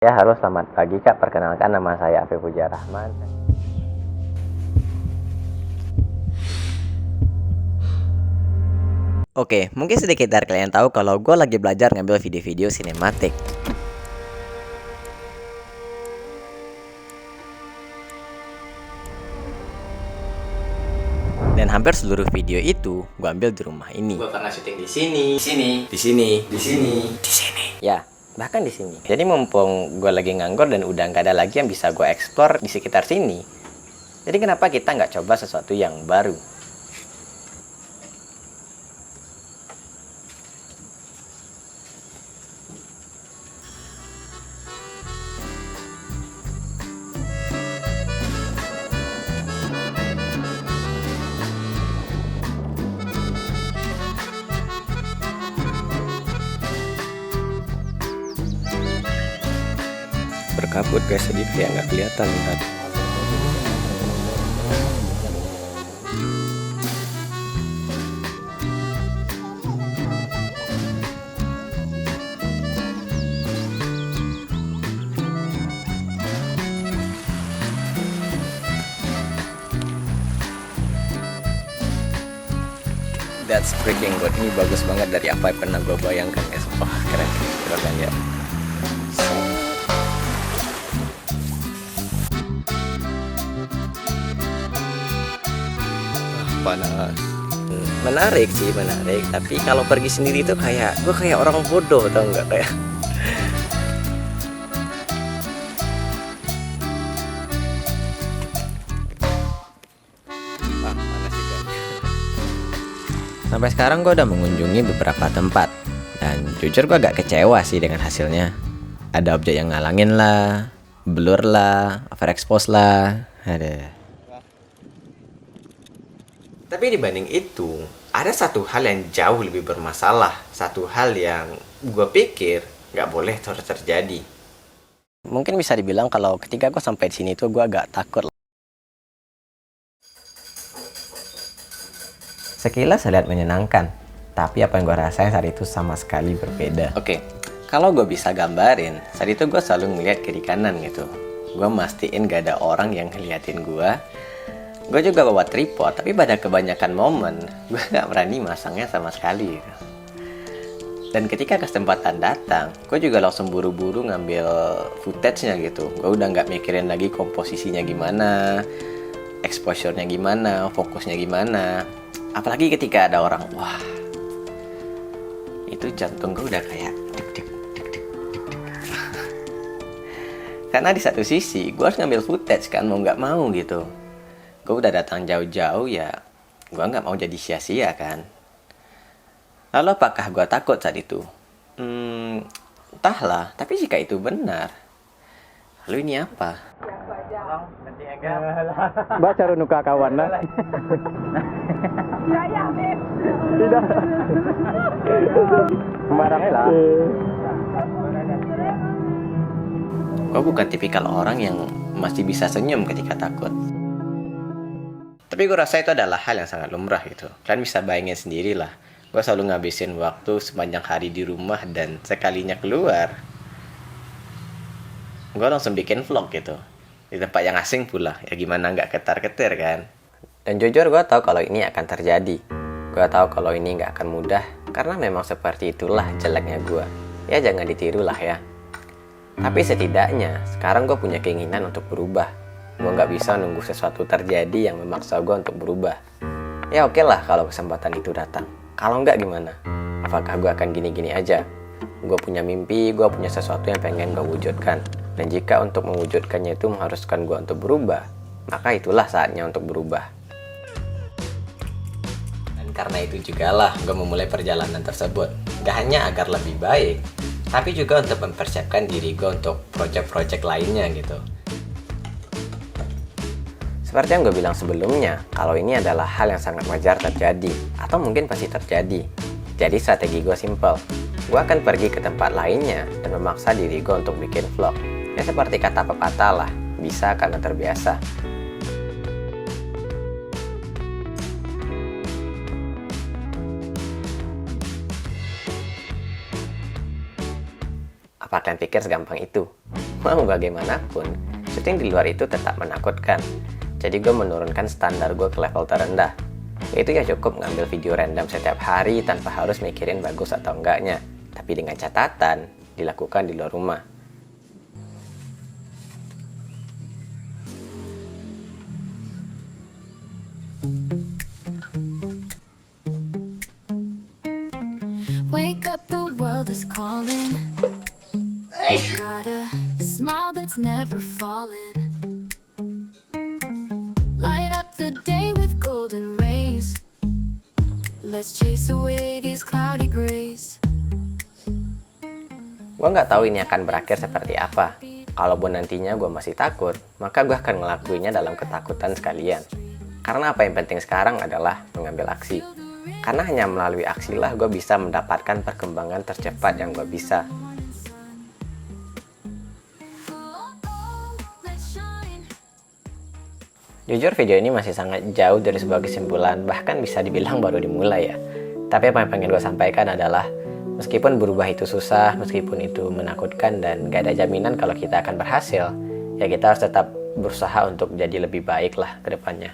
Ya, halo selamat pagi Kak, perkenalkan nama saya Afif Puja Rahman. Oke, mungkin sedikit dari kalian tahu kalau gue lagi belajar ngambil video-video sinematik. Dan hampir seluruh video itu gue ambil di rumah ini. Gue pernah syuting di sini, di sini, di sini, di sini, di sini. Ya, bahkan di sini. Jadi mumpung gue lagi nganggur dan udah nggak ada lagi yang bisa gue eksplor di sekitar sini. Jadi kenapa kita nggak coba sesuatu yang baru? Berkabut guys, jadi kayak nggak kelihatan tadi. That's freaking good. Ini bagus banget dari apa yang pernah gue bayangkan guys. Wah, keren, keren ya. Panas. Menarik sih, menarik. Tapi kalau pergi sendiri tuh gue kayak orang bodoh, tau nggak, kayak. Panas juga. Sampai sekarang gue udah mengunjungi beberapa tempat dan jujur gue agak kecewa sih dengan hasilnya. Ada objek yang ngalangin lah, blur lah, overexpose lah, ada. Tapi dibanding itu, ada satu hal yang jauh lebih bermasalah. Satu hal yang gue pikir nggak boleh terus terjadi. Mungkin bisa dibilang kalau ketika gue sampai di sini tuh gue agak takut. Sekilas saya lihat menyenangkan, tapi apa yang gue rasain saat itu sama sekali berbeda. Oke, kalau gue bisa gambarin, saat itu gue selalu ngeliat kiri kanan gitu. Gue mastiin gak ada orang yang ngeliatin gue. Gue juga bawa tripod, tapi pada kebanyakan momen, gue gak berani masangnya sama sekali. Dan ketika kesempatan datang, gue juga langsung buru-buru ngambil footage-nya gitu. Gue udah gak mikirin lagi komposisinya gimana, exposure-nya gimana, fokusnya gimana. Apalagi ketika ada orang, wah, itu jantung gue udah kayak deg-deg. Karena di satu sisi, gue harus ngambil footage kan, mau gak mau gitu. Gue udah datang jauh-jauh ya, gue nggak mau jadi sia-sia kan. Lalu apakah gue takut saat itu? Entahlah, tapi jika itu benar, lalu ini apa? Baca runuka kawan lah. Tidak. Sembarangnya lah. Gue bukan tipikal orang yang masih bisa senyum ketika takut. Tapi gue rasa itu adalah hal yang sangat lumrah gitu. Kalian bisa bayangin sendiri lah. Gue selalu ngabisin waktu sepanjang hari di rumah dan sekalinya keluar, gue langsung bikin vlog gitu. Di tempat yang asing pula. Ya gimana nggak ketar-ketir kan. Dan jujur gue tahu kalau ini akan terjadi. Gue tahu kalau ini nggak akan mudah. Karena memang seperti itulah jeleknya gue. Ya jangan ditiru lah ya. Tapi setidaknya sekarang gue punya keinginan untuk berubah. Gue nggak bisa nunggu sesuatu terjadi yang memaksa gue untuk berubah. Ya oke lah kalau kesempatan itu datang. Kalau nggak gimana? Apakah gue akan gini-gini aja? Gue punya mimpi, gue punya sesuatu yang pengen gue wujudkan. Dan jika untuk mewujudkannya itu mengharuskan gue untuk berubah, maka itulah saatnya untuk berubah. Dan karena itu jugalah gue memulai perjalanan tersebut. Gak hanya agar lebih baik, tapi juga untuk mempersiapkan diri gue untuk project-project lainnya gitu. Seperti yang gue bilang sebelumnya, kalau ini adalah hal yang sangat wajar terjadi, atau mungkin pasti terjadi. Jadi strategi gue simple. Gue akan pergi ke tempat lainnya dan memaksa diri gue untuk bikin vlog. Ya seperti kata pepatah lah, bisa karena terbiasa. Apa kalian pikir segampang itu? Mau bagaimanapun, syuting di luar itu tetap menakutkan. Jadi gue menurunkan standar gue ke level terendah. Itu ya cukup ngambil video random setiap hari tanpa harus mikirin bagus atau enggaknya. Tapi dengan catatan, dilakukan di luar rumah. Wake up, the world is calling. Got a smile that's never falling. Light up the day with golden rays. Let's chase away these cloudy grays. Gue nggak tahu ini akan berakhir seperti apa. Kalaupun nantinya gue masih takut, maka gue akan ngelakuinnya dalam ketakutan sekalian. Karena apa yang penting sekarang adalah mengambil aksi. Karena hanya melalui aksilah gue bisa mendapatkan perkembangan tercepat yang gue bisa. Jujur video ini masih sangat jauh dari sebuah kesimpulan, bahkan bisa dibilang baru dimulai ya. Tapi apa yang pengen gue sampaikan adalah, meskipun berubah itu susah, meskipun itu menakutkan dan gak ada jaminan kalau kita akan berhasil, ya kita harus tetap berusaha untuk jadi lebih baik lah ke depannya.